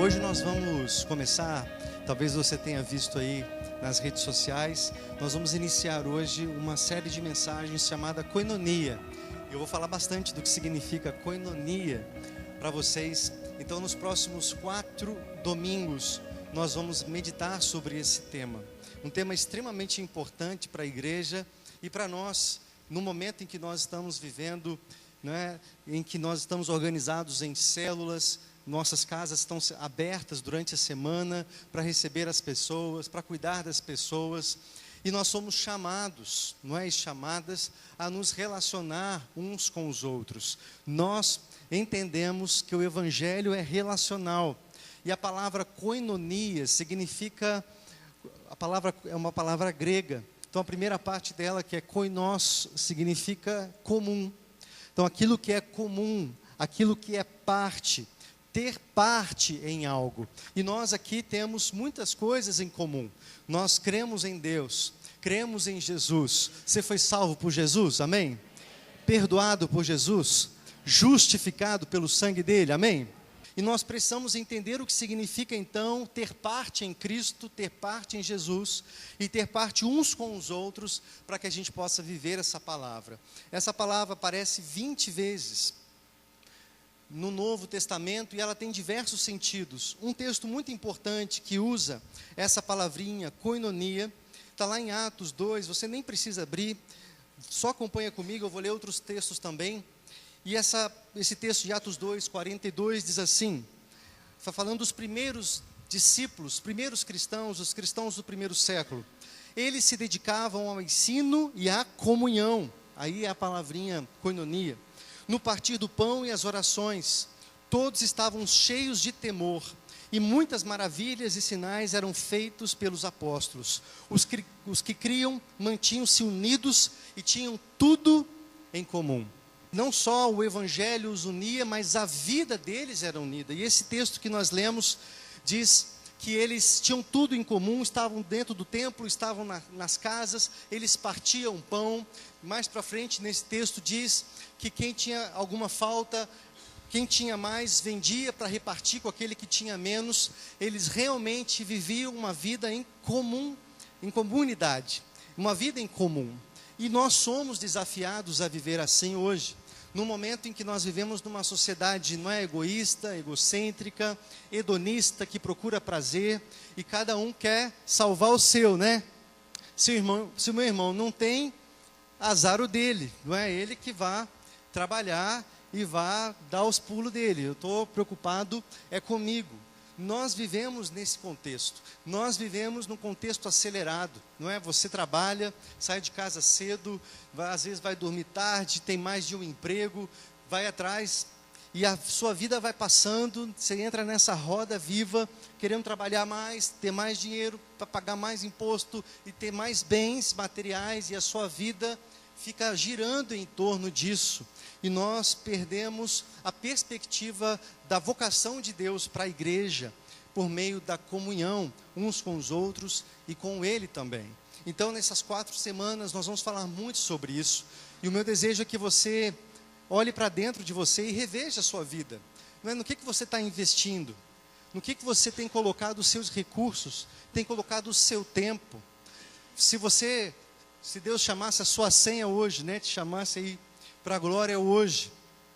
Hoje nós vamos começar, talvez você tenha visto aí nas redes sociais, nós vamos iniciar hoje uma série de mensagens chamada Koinonia. Eu vou falar bastante do que significa Koinonia para vocês. Então, nos próximos 4 domingos, nós vamos meditar sobre esse tema. Um tema extremamente importante para a igreja e para nós, no momento em que nós estamos vivendo, né, em que nós estamos organizados em células. Nossas casas estão abertas durante a semana para receber as pessoas, para cuidar das pessoas. E nós somos chamados, não é, chamadas a nos relacionar uns com os outros. Nós entendemos que o Evangelho é relacional. E a palavra koinonia significa, é uma palavra grega. Então a primeira parte dela, que é koinos, significa comum. Então aquilo que é comum, aquilo que é parte, ter parte em algo. E nós aqui temos muitas coisas em comum. Nós cremos em Deus, cremos em Jesus. Você foi salvo por Jesus, amém? Perdoado por Jesus, justificado pelo sangue dele, amém? E nós precisamos entender o que significa então ter parte em Cristo, ter parte em Jesus e ter parte uns com os outros para que a gente possa viver essa palavra. Essa palavra aparece 20 vezes no Novo Testamento e ela tem diversos sentidos. Um texto muito importante que usa essa palavrinha, koinonia, está lá em Atos 2, você nem precisa abrir, só acompanha comigo, eu vou ler outros textos também. E esse texto de Atos 2, 42 diz assim, está falando dos primeiros discípulos, primeiros cristãos, os cristãos do primeiro século. Eles se dedicavam ao ensino e à comunhão, aí é a palavrinha koinonia. No partir do pão e as orações, todos estavam cheios de temor, e muitas maravilhas e sinais eram feitos pelos apóstolos. Os que criam mantinham-se unidos e tinham tudo em comum. Não só o Evangelho os unia, mas a vida deles era unida. E esse texto que nós lemos diz que eles tinham tudo em comum, estavam dentro do templo, estavam nas casas, eles partiam pão. Mais para frente nesse texto diz que quem tinha alguma falta, quem tinha mais, vendia para repartir com aquele que tinha menos. Eles realmente viviam uma vida em comum, em comunidade, uma vida em comum. E nós somos desafiados a viver assim hoje, no momento em que nós vivemos numa sociedade não é egoísta, egocêntrica, hedonista, que procura prazer, e cada um quer salvar o seu, né? Se o meu irmão não tem, azar o dele, não é ele que vai trabalhar e vai dar os pulos dele. Eu estou preocupado é comigo. Nós vivemos nesse contexto, nós vivemos num contexto acelerado, não é? Você trabalha, sai de casa cedo, às vezes vai dormir tarde, tem mais de um emprego, vai atrás e a sua vida vai passando, você entra nessa roda viva, querendo trabalhar mais, ter mais dinheiro para pagar mais imposto e ter mais bens materiais, e a sua vida fica girando em torno disso. E nós perdemos a perspectiva da vocação de Deus para a igreja, por meio da comunhão uns com os outros e com Ele também. Então, nessas 4 semanas, nós vamos falar muito sobre isso. E o meu desejo é que você olhe para dentro de você e reveja a sua vida. Não é? No que você está investindo? No que você tem colocado os seus recursos? Tem colocado o seu tempo? Se Deus chamasse a sua senha hoje, né, te chamasse aí para a glória hoje,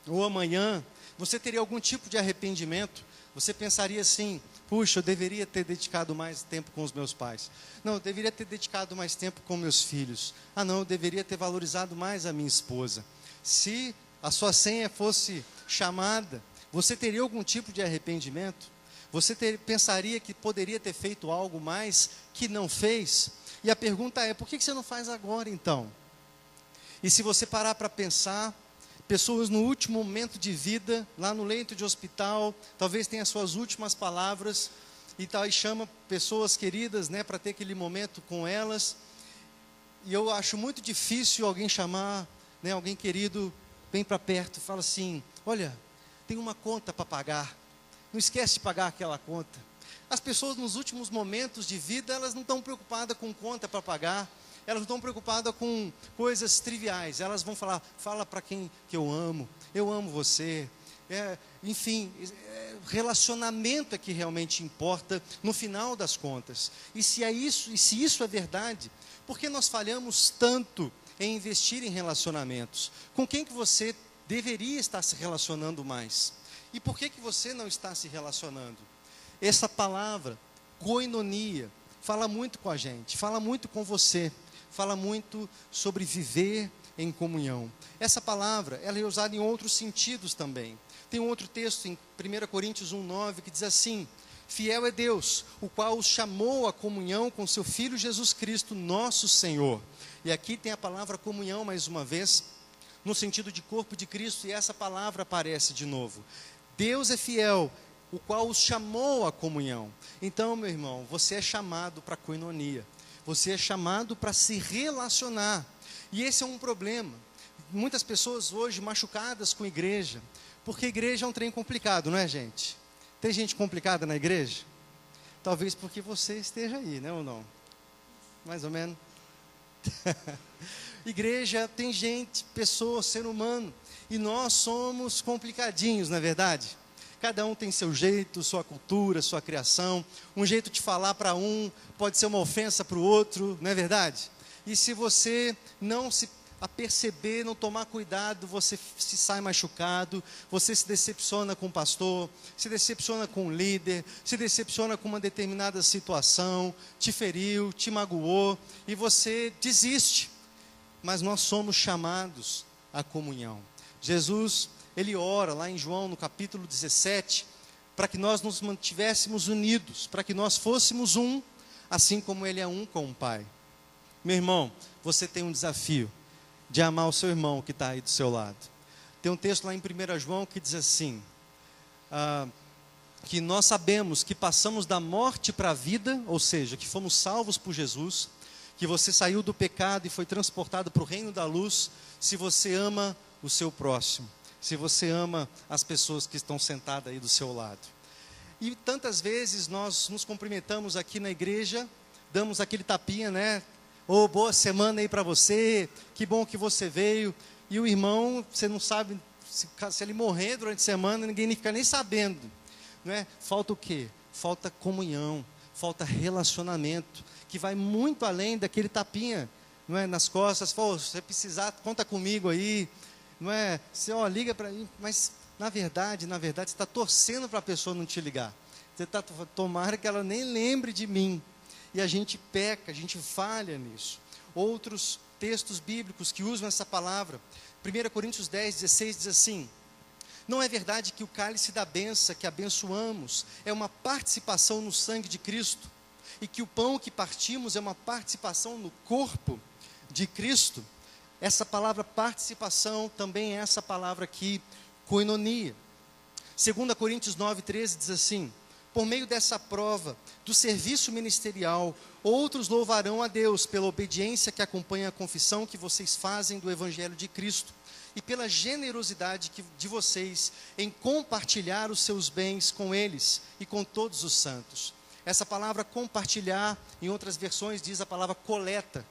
ou amanhã, você teria algum tipo de arrependimento? Você pensaria assim, puxa, eu deveria ter dedicado mais tempo com os meus pais. Não, eu deveria ter dedicado mais tempo com meus filhos. Ah não, eu deveria ter valorizado mais a minha esposa. Se a sua senha fosse chamada, você teria algum tipo de arrependimento? Você pensaria que poderia ter feito algo mais que não fez? E a pergunta é, por que você não faz agora então? E se você parar para pensar, pessoas no último momento de vida, lá no leito de hospital, talvez tenha suas últimas palavras, e chama pessoas queridas, né, para ter aquele momento com elas. E eu acho muito difícil alguém chamar, né, alguém querido, bem para perto, e fala assim, olha, tem uma conta para pagar, não esquece de pagar aquela conta. As pessoas nos últimos momentos de vida, elas não estão preocupadas com conta para pagar, elas não estão preocupadas com coisas triviais, elas vão falar, fala para quem que eu amo você, enfim, relacionamento é que realmente importa no final das contas. E se isso é verdade, por que nós falhamos tanto em investir em relacionamentos? Com quem que você deveria estar se relacionando mais? E por que você não está se relacionando? Essa palavra, koinonia, fala muito com a gente, fala muito com você, fala muito sobre viver em comunhão. Essa palavra, ela é usada em outros sentidos também. Tem um outro texto em 1 Coríntios 1,9 que diz assim: fiel é Deus, o qual os chamou à comunhão com seu Filho Jesus Cristo, nosso Senhor. E aqui tem a palavra comunhão mais uma vez, no sentido de corpo de Cristo, e essa palavra aparece de novo. Deus é fiel, o qual os chamou à comunhão. Então, meu irmão, você é chamado para a koinonia. Você é chamado para se relacionar. E esse é um problema. Muitas pessoas hoje machucadas com igreja, porque igreja é um trem complicado, não é, gente? Tem gente complicada na igreja? Talvez porque você esteja aí, né, ou não? Mais ou menos. Igreja tem gente, pessoa, ser humano, e nós somos complicadinhos, não é verdade? Cada um tem seu jeito, sua cultura, sua criação. Um jeito de falar para um pode ser uma ofensa para o outro, não é verdade? E se você não se aperceber, não tomar cuidado, você se sai machucado, você se decepciona com o pastor, se decepciona com o líder, se decepciona com uma determinada situação, te feriu, te magoou, e você desiste. Mas nós somos chamados à comunhão. Jesus, ele ora lá em João, no capítulo 17, para que nós nos mantivéssemos unidos, para que nós fôssemos um, assim como ele é um com o Pai. Meu irmão, você tem um desafio de amar o seu irmão que está aí do seu lado. Tem um texto lá em 1 João que diz assim, que nós sabemos que passamos da morte para a vida, ou seja, que fomos salvos por Jesus, que você saiu do pecado e foi transportado para o reino da luz, se você ama o seu próximo, se você ama as pessoas que estão sentadas aí do seu lado. E tantas vezes nós nos cumprimentamos aqui na igreja, damos aquele tapinha, né? Ô, boa semana aí para você, que bom que você veio. E o irmão, você não sabe, se ele morrer durante a semana, ninguém fica nem sabendo, não é? Falta o quê? Falta comunhão, falta relacionamento, que vai muito além daquele tapinha, não é? Nas costas, fala, se você precisar, conta comigo aí, não é? Você, liga para mim, mas na verdade, você está torcendo para a pessoa não te ligar. Você está, tomara que ela nem lembre de mim. E a gente peca, a gente falha nisso. Outros textos bíblicos que usam essa palavra, 1 Coríntios 10, 16 diz assim: não é verdade que o cálice da bênção que abençoamos é uma participação no sangue de Cristo, e que o pão que partimos é uma participação no corpo de Cristo? Essa palavra participação também é essa palavra aqui, koinonia. 2 Coríntios 9, 13 diz assim: por meio dessa prova do serviço ministerial, outros louvarão a Deus pela obediência que acompanha a confissão que vocês fazem do Evangelho de Cristo e pela generosidade de vocês em compartilhar os seus bens com eles e com todos os santos. Essa palavra compartilhar, em outras versões diz a palavra coleta.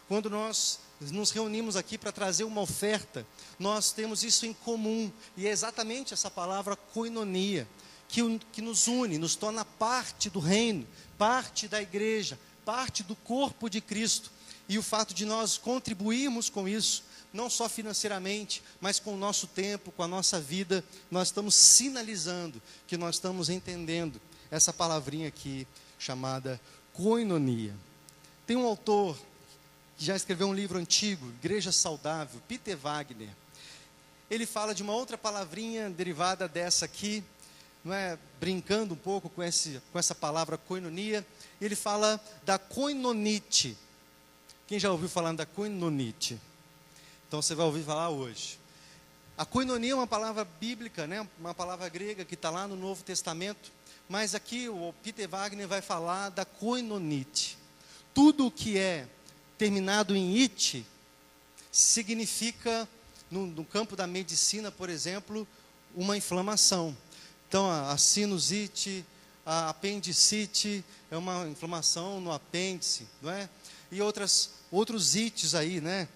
Quando nós nos reunimos aqui para trazer uma oferta, nós temos isso em comum, e é exatamente essa palavra koinonia, que nos une, nos torna parte do reino, parte da igreja, parte do corpo de Cristo. E o fato de nós contribuirmos com isso, não só financeiramente, mas com o nosso tempo, com a nossa vida, nós estamos sinalizando que nós estamos entendendo essa palavrinha aqui, chamada koinonia. Tem um autor que já escreveu um livro antigo, Igreja Saudável, Peter Wagner. Ele fala de uma outra palavrinha derivada dessa aqui, não é, brincando um pouco com essa palavra koinonia. Ele fala da koinonite. Quem já ouviu falar da koinonite? Então você vai ouvir falar hoje. A koinonia é uma palavra bíblica, né? Uma palavra grega que está lá no Novo Testamento, mas aqui o Peter Wagner vai falar da koinonite. Tudo o que é terminado em ite significa, no campo da medicina, por exemplo, uma inflamação. Então, a sinusite, a apendicite, é uma inflamação no apêndice, não é? E outros ites aí, né?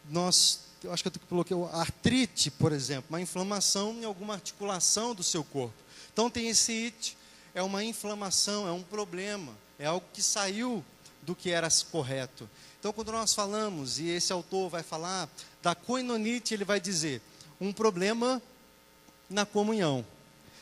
Nós eu acho que eu coloquei artrite, por exemplo, uma inflamação em alguma articulação do seu corpo. Então tem esse it, é uma inflamação, é um problema, é algo que saiu do que era correto. Então quando nós falamos, e esse autor vai falar da koinonite, ele vai dizer, um problema na comunhão.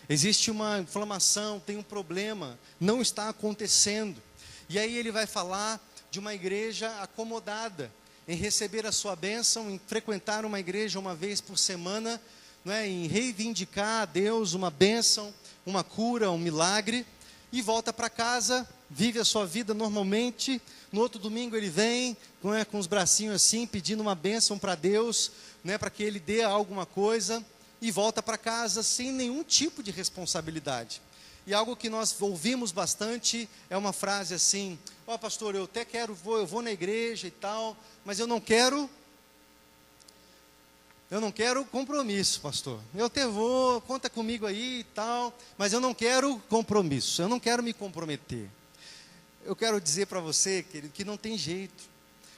Existe uma inflamação, tem um problema, não está acontecendo. E aí ele vai falar de uma igreja acomodada, em receber a sua bênção, em frequentar uma igreja uma vez por semana, não é? Em reivindicar a Deus uma bênção, uma cura, um milagre, e volta para casa, vive a sua vida normalmente. No outro domingo ele vem, não é, com os bracinhos assim, pedindo uma bênção para Deus, não é, para que ele dê alguma coisa, e volta para casa sem nenhum tipo de responsabilidade. E algo que nós ouvimos bastante é uma frase assim: ó, pastor, eu até quero, eu vou na igreja e tal, mas eu não quero compromisso, pastor. Eu até vou, conta comigo aí e tal, mas eu não quero compromisso, eu não quero me comprometer. Eu quero dizer para você, querido, que não tem jeito,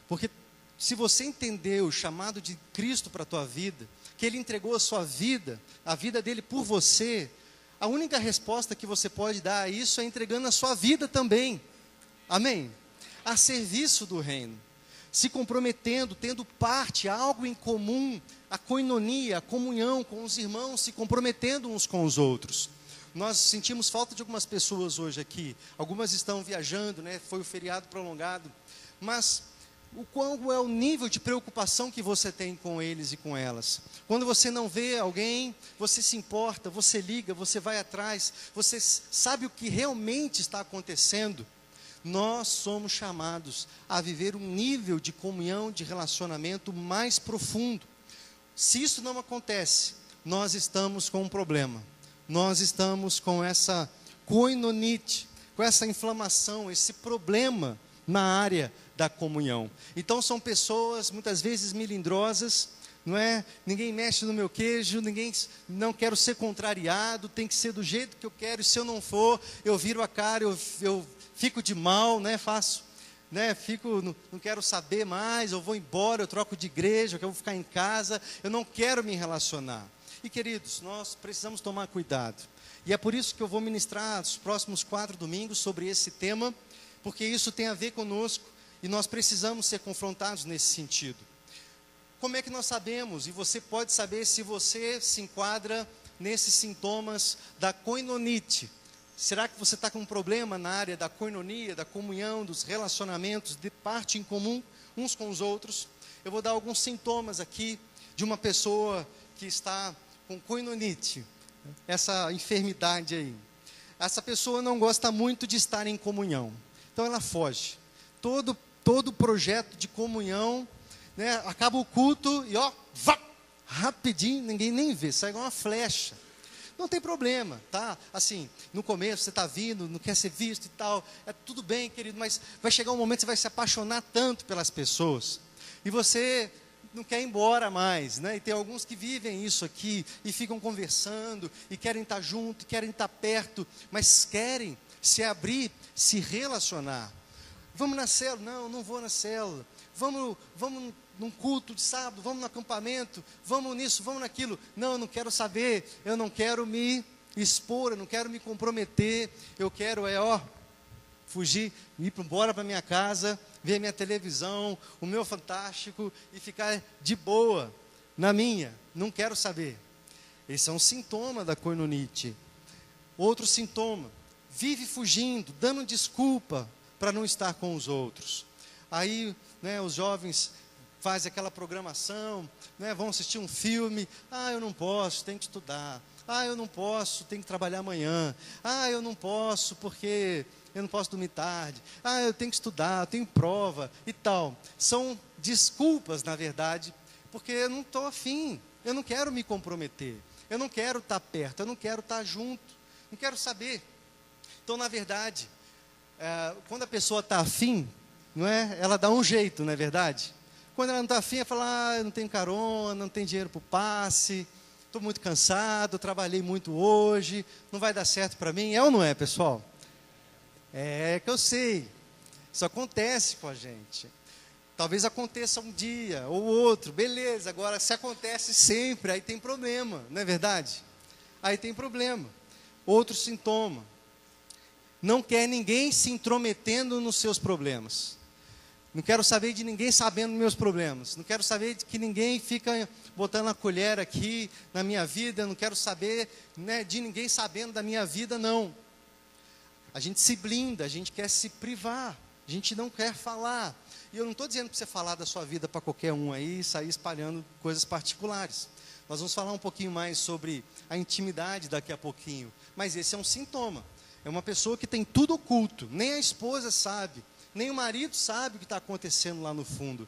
porque se você entender o chamado de Cristo para a tua vida, que Ele entregou a sua vida, a vida dele por você, a única resposta que você pode dar a isso é entregando a sua vida também, amém? A serviço do reino, se comprometendo, tendo parte, algo em comum, a koinonia, a comunhão com os irmãos, se comprometendo uns com os outros. Nós sentimos falta de algumas pessoas hoje aqui, algumas estão viajando, né? Foi o feriado prolongado, mas qual é o nível de preocupação que você tem com eles e com elas? Quando você não vê alguém, você se importa, você liga, você vai atrás, você sabe o que realmente está acontecendo. Nós somos chamados a viver um nível de comunhão, de relacionamento mais profundo. Se isso não acontece, nós estamos com um problema. Nós estamos com essa koinonite, com essa inflamação, esse problema na área da comunhão. Então são pessoas muitas vezes melindrosas, não é? Ninguém mexe no meu queijo, não quero ser contrariado, tem que ser do jeito que eu quero, e se eu não for, eu viro a cara, eu fico de mal, né? Faço, né? Não quero saber mais, eu vou embora, eu troco de igreja, eu vou ficar em casa, eu não quero me relacionar. E queridos, nós precisamos tomar cuidado. E é por isso que eu vou ministrar os próximos 4 domingos sobre esse tema, porque isso tem a ver conosco e nós precisamos ser confrontados nesse sentido. Como é que nós sabemos, e você pode saber se você se enquadra nesses sintomas da koinonite? Será que você está com um problema na área da koinonia, da comunhão, dos relacionamentos, de parte em comum uns com os outros? Eu vou dar alguns sintomas aqui de uma pessoa que está com koinonite, essa enfermidade aí. Essa pessoa não gosta muito de estar em comunhão, então ela foge. Todo projeto de comunhão, né, acaba o culto e ó, rapidinho, ninguém nem vê, sai igual uma flecha. Não tem problema, tá? Assim, no começo você está vindo, não quer ser visto e tal, é tudo bem, querido, mas vai chegar um momento que você vai se apaixonar tanto pelas pessoas, e você não quer ir embora mais, né? E tem alguns que vivem isso aqui, e ficam conversando, e querem estar junto, querem estar perto, mas querem se abrir, se relacionar. Vamos na célula? Não vou na célula. Vamos num culto de sábado, vamos no acampamento, vamos nisso, vamos naquilo. Não, eu não quero saber, eu não quero me expor, eu não quero me comprometer, eu quero fugir, ir embora para minha casa, ver minha televisão, o meu fantástico e ficar de boa na minha, não quero saber. Esse é um sintoma da koinonite. Outro sintoma, vive fugindo, dando desculpa para não estar com os outros. Aí, né, os jovens fazem aquela programação, né, vão assistir um filme, eu não posso, tenho que estudar, eu não posso, tenho que trabalhar amanhã, eu não posso porque eu não posso dormir tarde, eu tenho que estudar, eu tenho prova e tal. São desculpas, na verdade, porque eu não estou afim, eu não quero me comprometer, eu não quero estar perto, eu não quero estar junto, não quero saber. Então, na verdade, quando a pessoa está afim, não é? Ela dá um jeito, não é verdade? Quando ela não está afim, ela fala, eu não tenho carona, não tenho dinheiro para o passe, estou muito cansado, trabalhei muito hoje, não vai dar certo para mim. É ou não é, pessoal? É que eu sei, isso acontece com a gente. Talvez aconteça um dia ou outro, beleza. Agora, se acontece sempre, aí tem problema, não é verdade? Aí tem problema. Outro sintoma. Não quer ninguém se intrometendo nos seus problemas. Não quero saber de ninguém sabendo dos meus problemas. Não quero saber de que ninguém fica botando a colher aqui na minha vida. Não quero saber, né, de ninguém sabendo da minha vida, não. A gente se blinda, a gente quer se privar. A gente não quer falar. E eu não estou dizendo para você falar da sua vida para qualquer um aí e sair espalhando coisas particulares. Nós vamos falar um pouquinho mais sobre a intimidade daqui a pouquinho. Mas esse é um sintoma. É uma pessoa que tem tudo oculto. Nem a esposa sabe. Nem o marido sabe o que está acontecendo lá no fundo.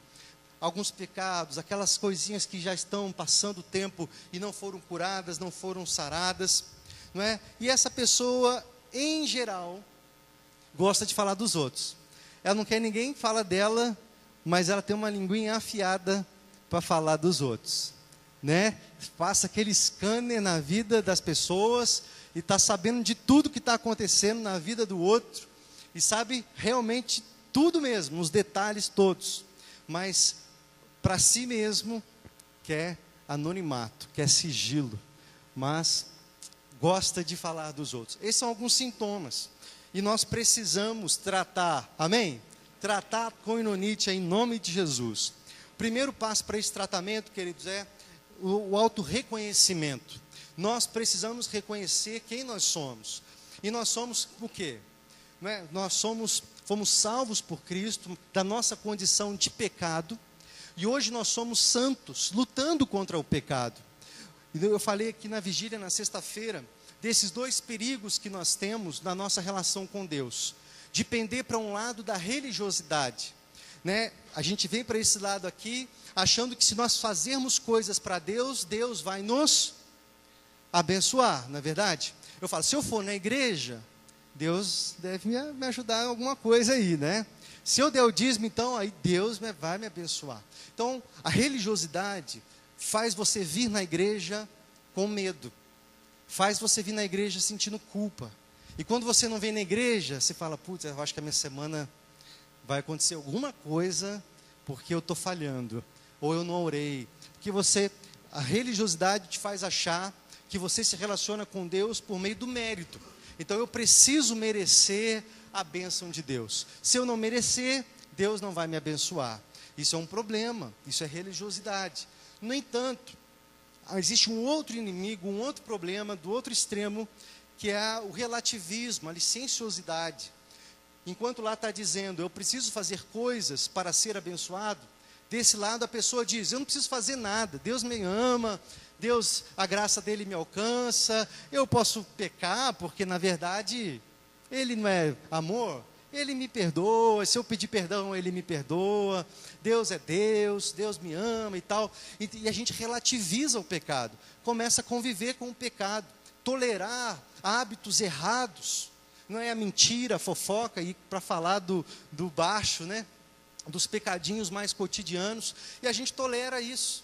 Alguns pecados, aquelas coisinhas que já estão passando o tempo e não foram curadas, não foram saradas, não é? E essa pessoa, em geral, gosta de falar dos outros. Ela não quer ninguém fala dela, mas ela tem uma linguinha afiada para falar dos outros, né? Passa aquele scanner na vida das pessoas e está sabendo de tudo que está acontecendo na vida do outro e sabe realmente tudo mesmo, os detalhes todos, mas para si mesmo quer anonimato, quer sigilo, mas gosta de falar dos outros. Esses são alguns sintomas, e nós precisamos tratar, amém? Tratar com koinonite em nome de Jesus. O primeiro passo para esse tratamento, queridos, é o autorreconhecimento. Nós precisamos reconhecer quem nós somos, e nós somos o quê? Não é? Nós fomos salvos por Cristo da nossa condição de pecado, e hoje nós somos santos, lutando contra o pecado. Eu falei aqui na vigília, na sexta-feira, desses dois perigos que nós temos na nossa relação com Deus, de pender para um lado da religiosidade, né? A gente vem para esse lado aqui, achando que se nós fazermos coisas para Deus, Deus vai nos abençoar, não é verdade? Eu falo, se eu for na igreja, Deus deve me ajudar em alguma coisa aí, né? Se eu der o dízimo, então, aí Deus vai me abençoar. Então, a religiosidade faz você vir na igreja com medo. Faz você vir na igreja sentindo culpa. E quando você não vem na igreja, você fala, putz, eu acho que a minha semana vai acontecer alguma coisa porque eu estou falhando. Ou eu não orei. Porque a religiosidade te faz achar que você se relaciona com Deus por meio do mérito. Então eu preciso merecer a bênção de Deus. Se eu não merecer, Deus não vai me abençoar. Isso é um problema, isso é religiosidade. No entanto, existe um outro inimigo, um outro problema do outro extremo, que é o relativismo, a licenciosidade. Enquanto lá está dizendo, eu preciso fazer coisas para ser abençoado, desse lado a pessoa diz, eu não preciso fazer nada, Deus me ama, Deus, a graça dele me alcança, eu posso pecar, porque na verdade, ele não é amor, ele me perdoa, se eu pedir perdão, ele me perdoa, Deus é Deus, Deus me ama e tal, e a gente relativiza o pecado, começa a conviver com o pecado, tolerar hábitos errados, não é a mentira, a fofoca, e para falar do baixo, né, dos pecadinhos mais cotidianos, e a gente tolera isso.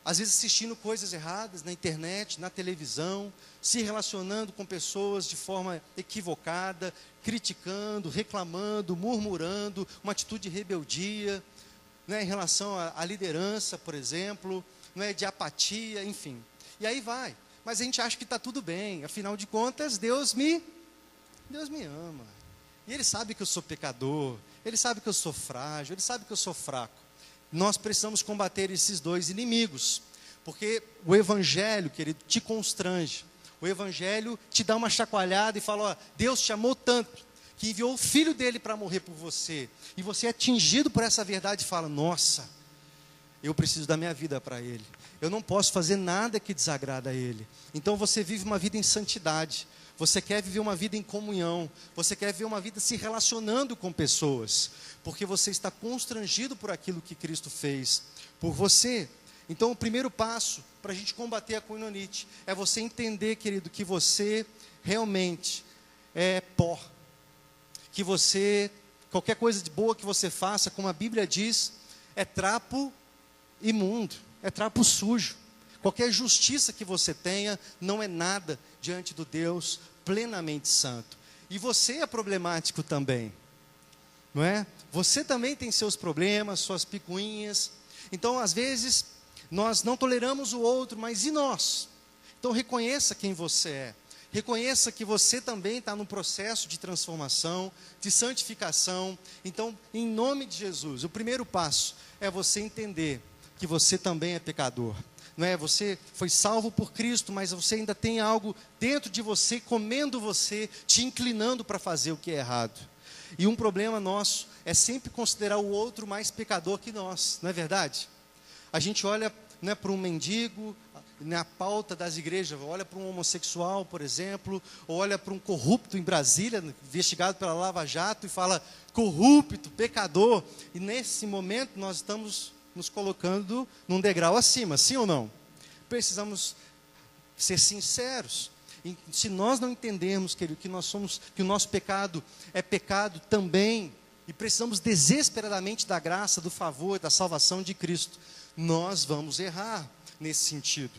Às vezes assistindo coisas erradas na internet, na televisão, se relacionando com pessoas de forma equivocada, criticando, reclamando, murmurando, uma atitude de rebeldia, né, em relação à liderança, por exemplo, não é, de apatia, enfim. E aí vai. Mas a gente acha que está tudo bem, afinal de contas, Deus me ama. E Ele sabe que eu sou pecador, Ele sabe que eu sou frágil, Ele sabe que eu sou fraco. Nós precisamos combater esses dois inimigos, porque o Evangelho, querido, te constrange. O Evangelho te dá uma chacoalhada e fala, ó, Deus te amou tanto, que enviou o Filho dele para morrer por você. E você é atingido por essa verdade e fala, nossa, eu preciso da minha vida para Ele. Eu não posso fazer nada que desagrada a Ele. Então você vive uma vida em santidade. Você quer viver uma vida em comunhão. Você quer viver uma vida se relacionando com pessoas. Porque você está constrangido por aquilo que Cristo fez por você. Então o primeiro passo para a gente combater a koinonite é você entender, querido, que você realmente é pó. Que você, qualquer coisa de boa que você faça, como a Bíblia diz, é trapo imundo, é trapo sujo. Qualquer justiça que você tenha não é nada diante do Deus plenamente santo. E você é problemático também. não é? Você também tem seus problemas, suas picuinhas. Então, às vezes, nós não toleramos o outro, mas e nós? Então, reconheça quem você é. Reconheça que você também está num processo de transformação, de santificação. Então, em nome de Jesus, o primeiro passo é você entender que você também é pecador. Não é? Você foi salvo por Cristo, mas você ainda tem algo dentro de você, comendo você, te inclinando para fazer o que é errado. E um problema nosso é sempre considerar o outro mais pecador que nós, não é verdade? A gente olha, né, para um mendigo, na pauta das igrejas, olha para um homossexual, por exemplo, ou olha para um corrupto em Brasília, investigado pela Lava Jato, e fala corrupto, pecador, e nesse momento nós estamos nos colocando num degrau acima, sim ou não? Precisamos ser sinceros. E se nós não entendermos, querido, que nós somos, que o nosso pecado é pecado também, e precisamos desesperadamente da graça, do favor, da salvação de Cristo, nós vamos errar nesse sentido.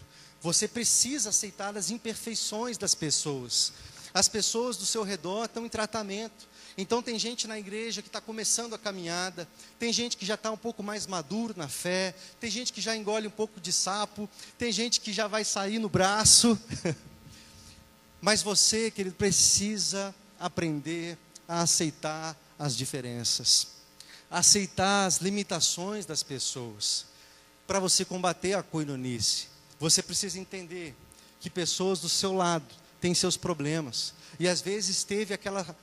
Você precisa aceitar as imperfeições das pessoas. As pessoas do seu redor estão em tratamento. Então tem gente na igreja que está começando a caminhada, tem gente que já está um pouco mais maduro na fé, tem gente que já engole um pouco de sapo, tem gente que já vai sair no braço. Mas você, querido, precisa aprender a aceitar as diferenças, aceitar as limitações das pessoas. Para você combater a coinonice, você precisa entender que pessoas do seu lado têm seus problemas. E às vezes teve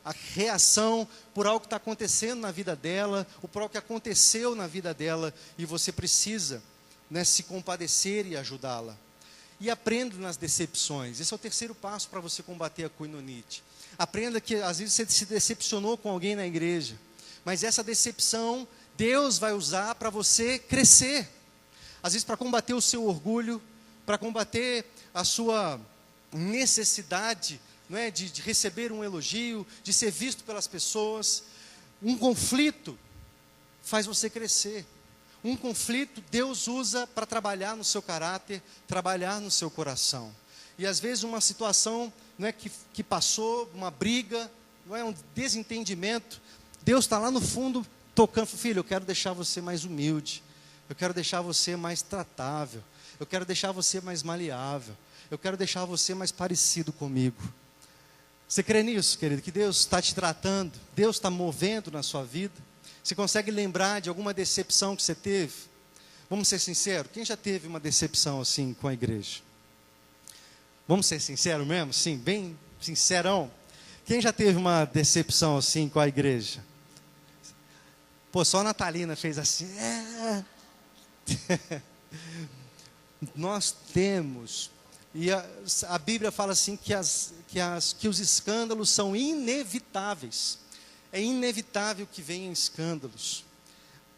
a reação por algo que está acontecendo na vida dela, ou por algo que aconteceu na vida dela, e você precisa, né, se compadecer e ajudá-la. E aprenda nas decepções. Esse é o terceiro passo para você combater a coinonite. Aprenda que às vezes você se decepcionou com alguém na igreja, mas essa decepção Deus vai usar para você crescer. Às vezes para combater o seu orgulho, para combater a sua necessidade, não é, de receber um elogio, de ser visto pelas pessoas. Um conflito faz você crescer. Um conflito Deus usa para trabalhar no seu caráter, trabalhar no seu coração. E às vezes uma situação, não é, que passou, uma briga, não é, um desentendimento, Deus está lá no fundo tocando, filho, eu quero deixar você mais humilde, eu quero deixar você mais tratável, eu quero deixar você mais maleável, eu quero deixar você mais parecido comigo. Você crê nisso, querido? Que Deus está te tratando, Deus está movendo na sua vida? Você consegue lembrar de alguma decepção que você teve? Vamos ser sinceros, quem já teve uma decepção assim com a igreja? Vamos ser sinceros mesmo? Sim, bem sincerão. Quem já teve uma decepção assim com a igreja? Pô, só a Natalina fez assim. Nós temos, e a Bíblia fala assim que os escândalos são inevitáveis. É inevitável que venham escândalos.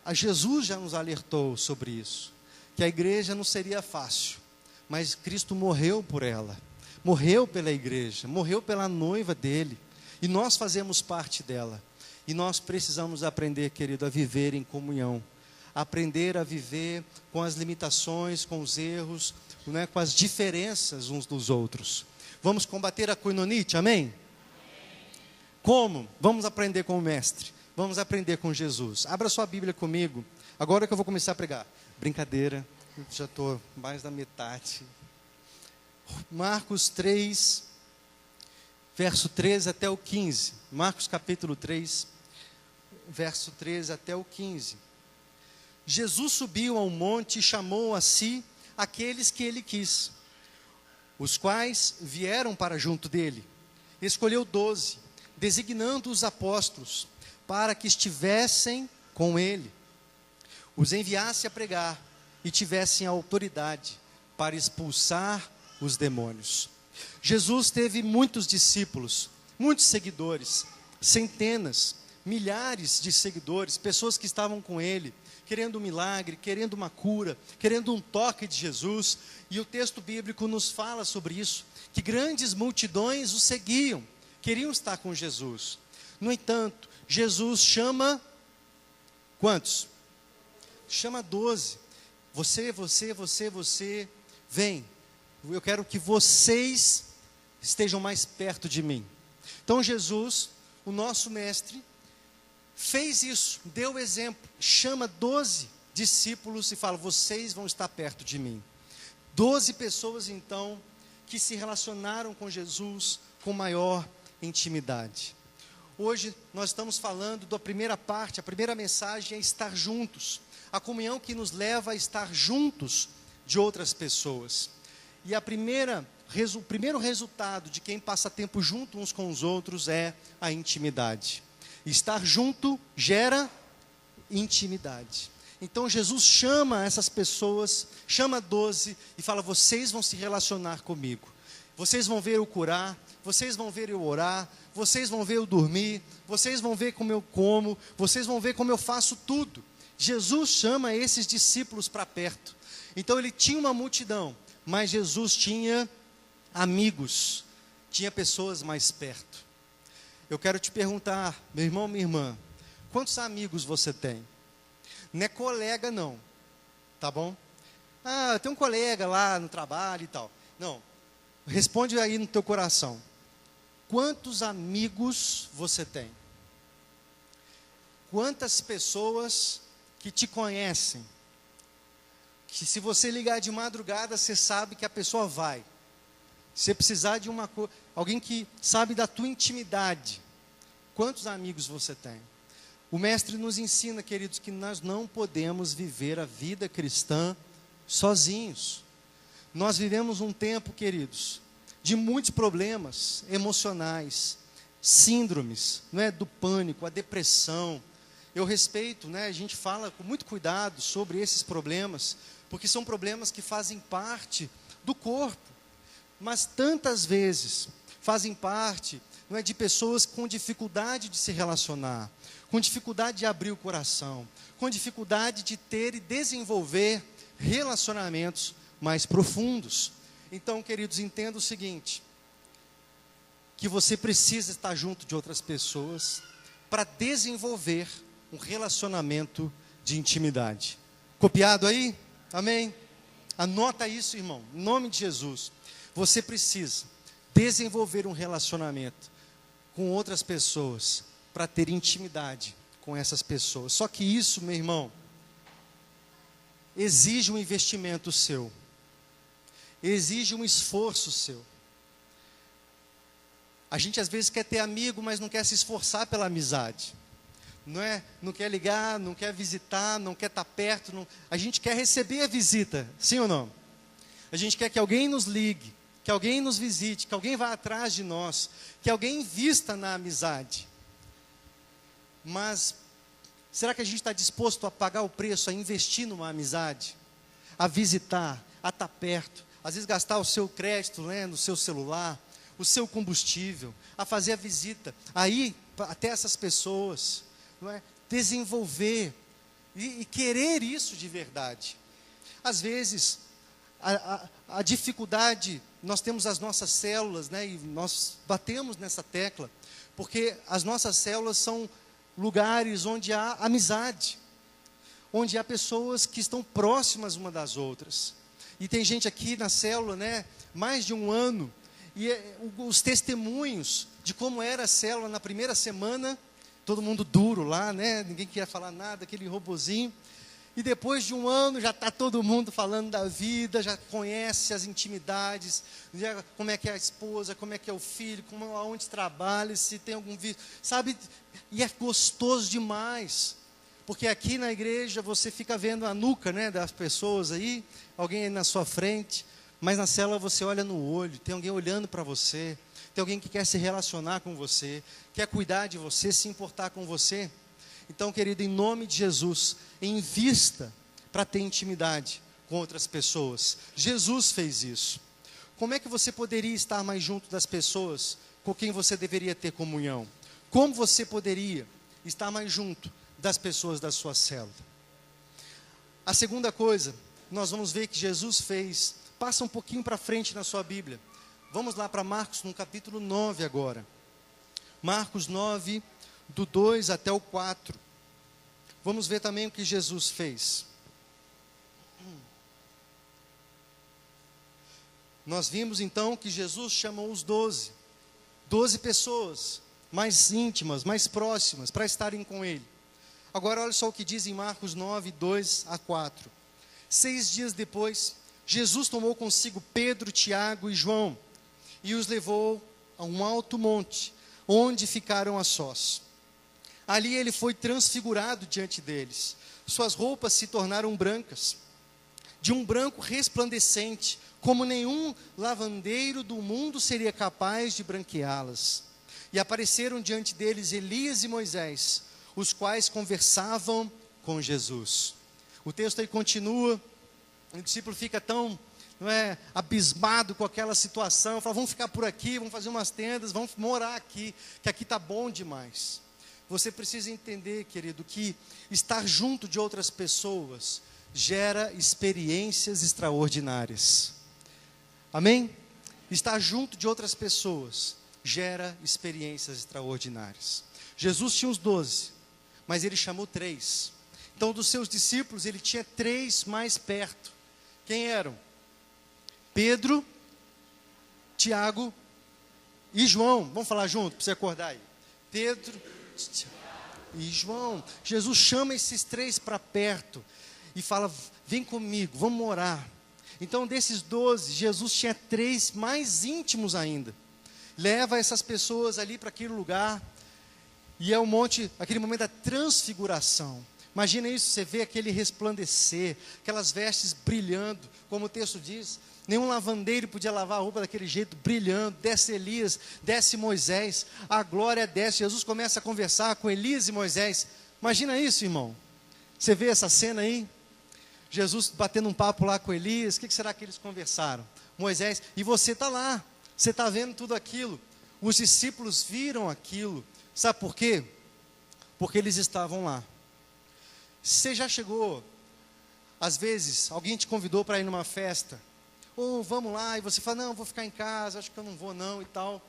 A Jesus já nos alertou sobre isso, que a igreja não seria fácil, mas Cristo morreu por ela, morreu pela igreja, morreu pela noiva dele, e nós fazemos parte dela. E nós precisamos aprender, querido, a viver em comunhão, aprender a viver com as limitações, com os erros, né, com as diferenças uns dos outros. Vamos combater a coinonite, amém? Como? Vamos aprender com o mestre, vamos aprender com Jesus. Abra sua Bíblia comigo, agora que eu vou começar a pregar. Brincadeira, já estou mais da metade. Marcos 3, verso 13 até o 15. Marcos capítulo 3, verso 13 até o 15. Jesus subiu ao monte e chamou a si aqueles que ele quis, os quais vieram para junto dele. Escolheu 12, designando os apóstolos, para que estivessem com ele, os enviasse a pregar e tivessem autoridade para expulsar os demônios. Jesus teve muitos discípulos, muitos seguidores, centenas, milhares de seguidores, pessoas que estavam com ele, querendo um milagre, querendo uma cura, querendo um toque de Jesus. E o texto bíblico nos fala sobre isso, que grandes multidões o seguiam, queriam estar com Jesus. No entanto, Jesus chama quantos? Chama 12. Você, vem. Eu quero que vocês estejam mais perto de mim. Então Jesus, o nosso mestre, fez isso, deu o exemplo, chama 12 discípulos e fala: vocês vão estar perto de mim. 12 pessoas então que se relacionaram com Jesus com maior intimidade. Hoje nós estamos falando da primeira parte, a primeira mensagem é estar juntos. A comunhão que nos leva a estar juntos de outras pessoas. E o primeiro resultado de quem passa tempo junto uns com os outros é a intimidade. Estar junto gera intimidade. Então Jesus chama essas pessoas, chama 12 e fala: vocês vão se relacionar comigo. Vocês vão ver eu curar, vocês vão ver eu orar, vocês vão ver eu dormir, vocês vão ver como eu como, vocês vão ver como eu faço tudo. Jesus chama esses discípulos para perto. Então ele tinha uma multidão, mas Jesus tinha amigos, tinha pessoas mais perto. Eu quero te perguntar, meu irmão, minha irmã, quantos amigos você tem? Não é colega não, tá bom? Ah, tem um colega lá no trabalho e tal. Não, responde aí no teu coração. Quantos amigos você tem? Quantas pessoas que te conhecem, que se você ligar de madrugada, você sabe que a pessoa vai. Se você precisar de alguém que sabe da tua intimidade, quantos amigos você tem? O mestre nos ensina, queridos, que nós não podemos viver a vida cristã sozinhos. Nós vivemos um tempo, queridos, de muitos problemas emocionais, síndromes, não é, do pânico, a depressão. Eu respeito, né, a gente fala com muito cuidado sobre esses problemas, porque são problemas que fazem parte do corpo, mas tantas vezes fazem parte, não é, de pessoas com dificuldade de se relacionar, com dificuldade de abrir o coração, com dificuldade de ter e desenvolver relacionamentos mais profundos. Então, queridos, entenda o seguinte, que você precisa estar junto de outras pessoas para desenvolver um relacionamento de intimidade. Copiado aí? Amém? Anota isso, irmão, em nome de Jesus. Você precisa desenvolver um relacionamento com outras pessoas para ter intimidade com essas pessoas. Só que isso, meu irmão, exige um investimento seu. Exige um esforço seu. A gente às vezes quer ter amigo, mas não quer se esforçar pela amizade. Não é? Não quer ligar, não quer visitar, não quer estar perto. Não... A gente quer receber a visita, sim ou não? A gente quer que alguém nos ligue, que alguém nos visite, que alguém vá atrás de nós, que alguém invista na amizade. Mas será que a gente está disposto a pagar o preço, a investir numa amizade? A visitar, a estar perto, às vezes gastar o seu crédito, né, no seu celular, o seu combustível, a fazer a visita, a ir até essas pessoas, não é? Desenvolver e querer isso de verdade. Às vezes, a dificuldade, nós temos as nossas células, né, e nós batemos nessa tecla, porque as nossas células são lugares onde há amizade, onde há pessoas que estão próximas uma das outras. E tem gente aqui na célula, né, mais de um ano, e os testemunhos de como era a célula na primeira semana, todo mundo duro lá, né, ninguém queria falar nada, aquele robozinho. E depois de um ano já está todo mundo falando da vida, já conhece as intimidades, já, como é que é a esposa, como é que é o filho, aonde trabalha, se tem algum vício, sabe? E é gostoso demais, porque aqui na igreja você fica vendo a nuca, né, das pessoas aí, alguém aí na sua frente, mas na célula você olha no olho, tem alguém olhando para você, tem alguém que quer se relacionar com você, quer cuidar de você, se importar com você. Então, querido, em nome de Jesus, invista para ter intimidade com outras pessoas. Jesus fez isso. Como é que você poderia estar mais junto das pessoas com quem você deveria ter comunhão? Como você poderia estar mais junto das pessoas da sua célula? A segunda coisa, nós vamos ver que Jesus fez, passa um pouquinho para frente na sua Bíblia. Vamos lá para Marcos, no capítulo 9 agora. Marcos 9, do 2 até o 4. Vamos ver também o que Jesus fez. Nós vimos então que Jesus chamou os 12. 12 pessoas mais íntimas, mais próximas, para estarem com Ele. Agora olha só o que diz em Marcos 9, 2 a 4. 6 dias depois, Jesus tomou consigo Pedro, Tiago e João e os levou a um alto monte, onde ficaram a sós. Ali ele foi transfigurado diante deles. Suas roupas se tornaram brancas, de um branco resplandecente, como nenhum lavandeiro do mundo seria capaz de branqueá-las. E apareceram diante deles Elias e Moisés, os quais conversavam com Jesus. O texto aí continua, o discípulo fica tão, abismado com aquela situação, fala, vamos ficar por aqui, vamos fazer umas tendas, vamos morar aqui, que aqui está bom demais. Você precisa entender, querido, que estar junto de outras pessoas gera experiências extraordinárias. Amém? Estar junto de outras pessoas gera experiências extraordinárias. Jesus tinha os 12, mas ele chamou 3. Então, dos seus discípulos, ele tinha 3 mais perto. Quem eram? Pedro, Tiago e João. Vamos falar junto, para você acordar aí. Pedro e João. Jesus chama esses 3 para perto e fala, vem comigo, vamos morar. Então, desses 12, Jesus tinha 3 mais íntimos ainda. Leva essas pessoas ali para aquele lugar, e é aquele momento da transfiguração. Imagina isso, você vê aquele resplandecer, aquelas vestes brilhando, como o texto diz, nenhum lavandeiro podia lavar a roupa daquele jeito, brilhando. Desce Elias, desce Moisés, a glória desce. Jesus começa a conversar com Elias e Moisés. Imagina isso, irmão. Você vê essa cena aí? Jesus batendo um papo lá com Elias, o que será que eles conversaram? Moisés, e você está lá, você está vendo tudo aquilo. Os discípulos viram aquilo, sabe por quê? Porque eles estavam lá. Você já chegou, às vezes, alguém te convidou para ir numa festa, ou vamos lá, e você fala, não, vou ficar em casa, acho que eu não vou não, e tal.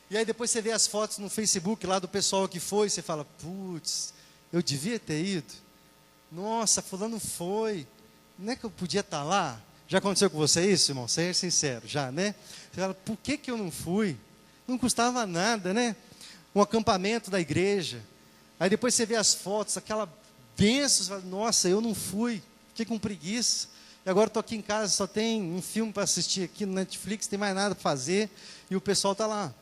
E aí depois você vê as fotos no Facebook lá do pessoal que foi, você fala, putz, eu devia ter ido. Nossa, fulano foi, não é que eu podia estar lá? Já aconteceu com você isso, irmão? Seja sincero, já, né? Você fala, por que eu não fui? Não custava nada, né? Um acampamento da igreja. Aí depois você vê as fotos, aquela bênção, você fala, nossa, eu não fui, fiquei com preguiça. E agora estou aqui em casa, só tem um filme para assistir aqui no Netflix, não tem mais nada para fazer, e o pessoal está lá.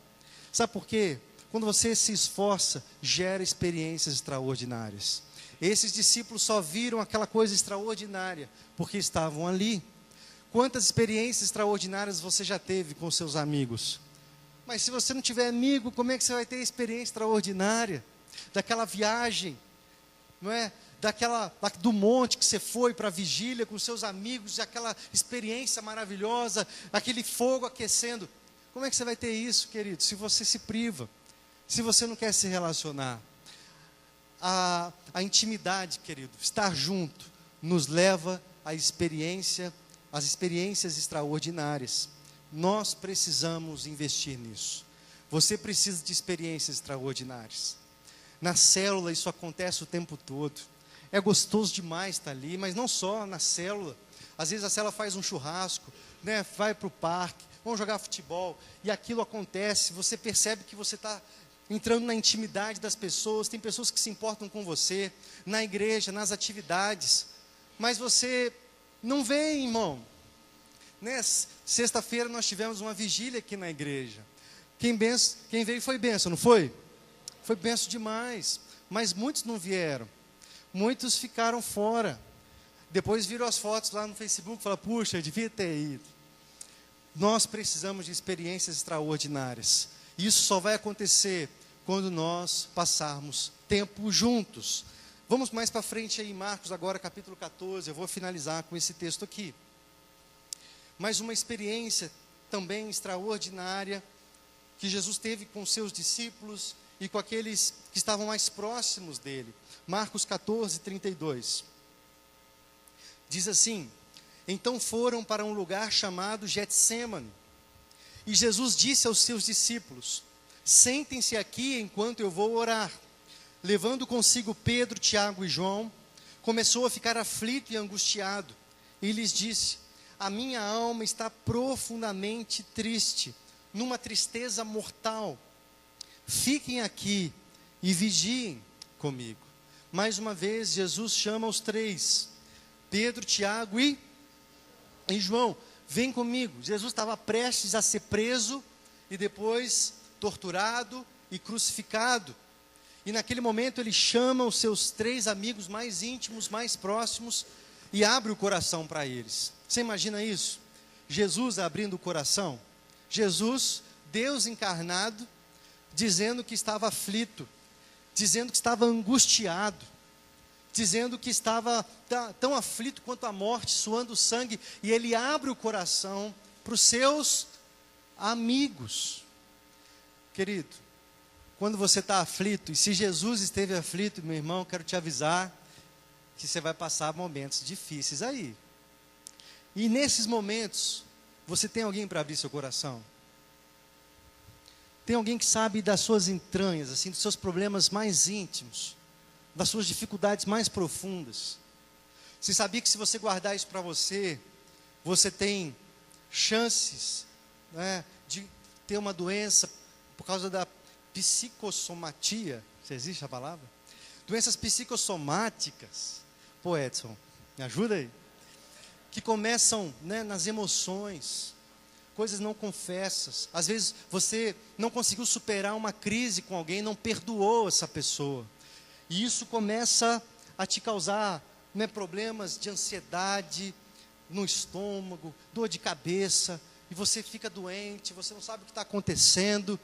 Sabe por quê? Quando você se esforça, gera experiências extraordinárias. Esses discípulos só viram aquela coisa extraordinária, porque estavam ali. Quantas experiências extraordinárias você já teve com seus amigos? Mas se você não tiver amigo, como é que você vai ter experiência extraordinária? Daquela viagem, não é? Do monte que você foi para a vigília com seus amigos, aquela experiência maravilhosa, aquele fogo aquecendo. Como é que você vai ter isso, querido? Se você se priva, se você não quer se relacionar. A intimidade, querido, estar junto, nos leva às experiências extraordinárias. Nós precisamos investir nisso. Você precisa de experiências extraordinárias. Na célula isso acontece o tempo todo. É gostoso demais estar ali, mas não só na célula. Às vezes a célula faz um churrasco, né? Vai para o parque, vão jogar futebol, e aquilo acontece, você percebe que você está entrando na intimidade das pessoas, tem pessoas que se importam com você, na igreja, nas atividades, mas você não vem, irmão. Né? Sexta-feira nós tivemos uma vigília aqui na igreja. Quem veio foi bênção, não foi? Foi bênção demais, mas muitos não vieram, muitos ficaram fora. Depois viram as fotos lá no Facebook e falaram, puxa, eu devia ter ido. Nós precisamos de experiências extraordinárias. Isso só vai acontecer quando nós passarmos tempo juntos. Vamos mais para frente aí em Marcos, agora capítulo 14, eu vou finalizar com esse texto aqui. Mas uma experiência também extraordinária que Jesus teve com seus discípulos e com aqueles que estavam mais próximos dele. Marcos 14, 32. Diz assim, então foram para um lugar chamado Getsêmani. E Jesus disse aos seus discípulos, sentem-se aqui enquanto eu vou orar. Levando consigo Pedro, Tiago e João, começou a ficar aflito e angustiado. E lhes disse, a minha alma está profundamente triste, numa tristeza mortal. fiquem aqui e vigiem comigo. Mais uma vez, Jesus chama os três, Pedro, Tiago e João, vem comigo. Jesus estava prestes a ser preso e depois torturado e crucificado. E naquele momento ele chama os seus três amigos mais íntimos, mais próximos, e abre o coração para eles. Você imagina isso? Jesus abrindo o coração. Jesus, Deus encarnado, dizendo que estava aflito, dizendo que estava angustiado, dizendo que estava tão aflito quanto a morte, suando sangue, e ele abre o coração para os seus amigos. Querido, quando você está aflito, e se Jesus esteve aflito, meu irmão, quero te avisar que você vai passar momentos difíceis aí. E nesses momentos, você tem alguém para abrir seu coração? Tem alguém que sabe das suas entranhas, assim, dos seus problemas mais íntimos, das suas dificuldades mais profundas. Você sabia que se você guardar isso para você, você tem chances, né, de ter uma doença por causa da psicossomatia? Se existe a palavra? Doenças psicossomáticas. Pô, Edson, me ajuda aí. Que começam, né, nas emoções, coisas não confessas. Às vezes você não conseguiu superar uma crise com alguém, não perdoou essa pessoa. E isso começa a te causar, né, problemas de ansiedade no estômago, dor de cabeça, e você fica doente, você não sabe o que está acontecendo,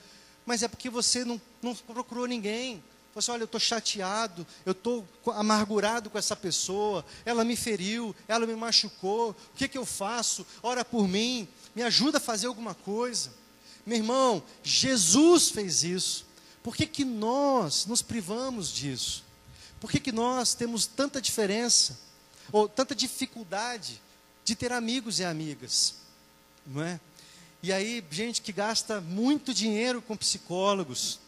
mas é porque você não procurou ninguém. Você, olha, eu estou chateado, eu estou amargurado com essa pessoa, ela me feriu, ela me machucou, o que eu faço? Ora por mim, me ajuda a fazer alguma coisa. Meu irmão, Jesus fez isso. Por que nós nos privamos disso? Por que nós temos tanta diferença, ou tanta dificuldade de ter amigos e amigas? Não é? E aí, gente que gasta muito dinheiro com psicólogos,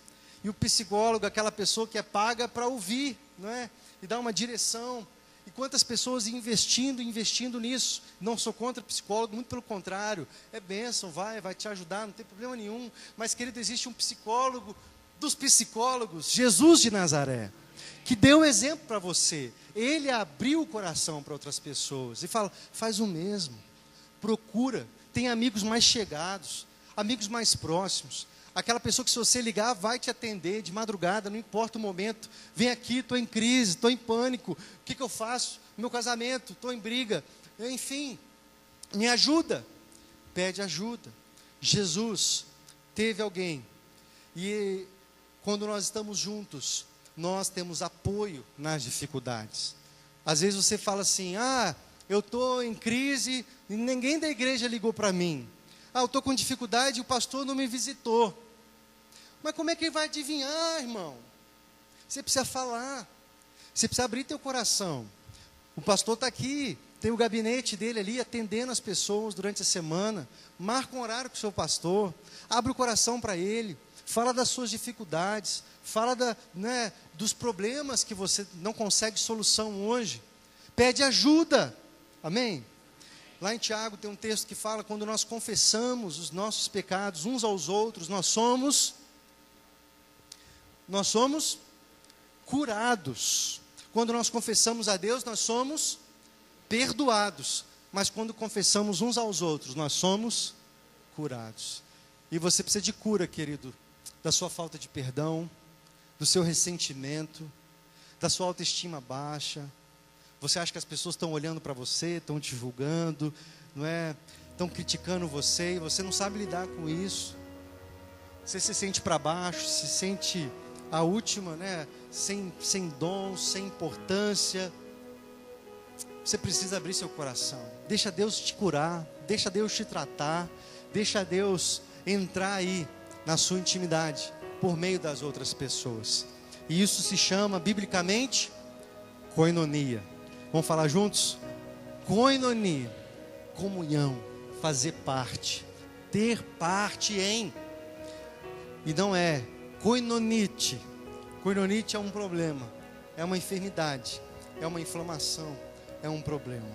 e o psicólogo, aquela pessoa que é paga para ouvir, não é? E dar uma direção. E quantas pessoas investindo nisso. Não sou contra psicólogo, muito pelo contrário. É bênção, vai te ajudar, não tem problema nenhum. Mas, querido, existe um psicólogo dos psicólogos, Jesus de Nazaré, que deu um exemplo para você. Ele abriu o coração para outras pessoas e fala, faz o mesmo. Procura, tem amigos mais chegados, amigos mais próximos. Aquela pessoa que, se você ligar, vai te atender de madrugada, não importa o momento. Vem aqui, estou em crise, estou em pânico. O que eu faço? Meu casamento, estou em briga. Enfim, me ajuda. Pede ajuda. Jesus teve alguém. E quando nós estamos juntos, nós temos apoio nas dificuldades. Às vezes você fala assim, eu estou em crise e ninguém da igreja ligou para mim. Eu estou com dificuldade e o pastor não me visitou. Mas como é que ele vai adivinhar, irmão? Você precisa falar. Você precisa abrir teu coração. O pastor está aqui, tem o gabinete dele ali, atendendo as pessoas durante a semana. Marca um horário com o seu pastor. Abre o coração para ele. Fala das suas dificuldades. Fala dos problemas que você não consegue solução hoje. Pede ajuda. Amém? Lá em Tiago tem um texto que fala, quando nós confessamos os nossos pecados uns aos outros, nós somos curados. Quando nós confessamos a Deus, nós somos perdoados. Mas quando confessamos uns aos outros, nós somos curados. E você precisa de cura, querido, da sua falta de perdão, do seu ressentimento, da sua autoestima baixa. Você acha que as pessoas estão olhando para você, estão te julgando, não é? Estão criticando você, e você não sabe lidar com isso. Você se sente para baixo, se sente a última, né? Sem dom, sem importância. Você precisa abrir seu coração. Deixa Deus te curar, deixa Deus te tratar, deixa Deus entrar aí na sua intimidade por meio das outras pessoas. E isso se chama, biblicamente, koinonia. Vamos falar juntos? Koinonia, comunhão, fazer parte, ter parte em. E não é koinonite. Koinonite é um problema, é uma enfermidade, é uma inflamação, é um problema.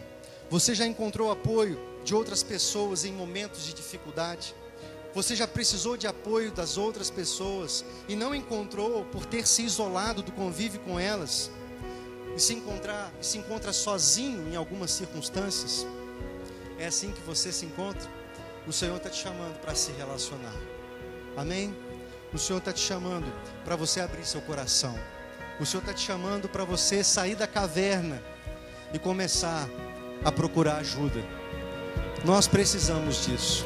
Você já encontrou apoio de outras pessoas em momentos de dificuldade? Você já precisou de apoio das outras pessoas e não encontrou por ter se isolado do convívio com elas e se encontra sozinho em algumas circunstâncias? É assim que você se encontra? O Senhor está te chamando para se relacionar. Amém? O Senhor está te chamando para você abrir seu coração. O Senhor está te chamando para você sair da caverna e começar a procurar ajuda. Nós precisamos disso.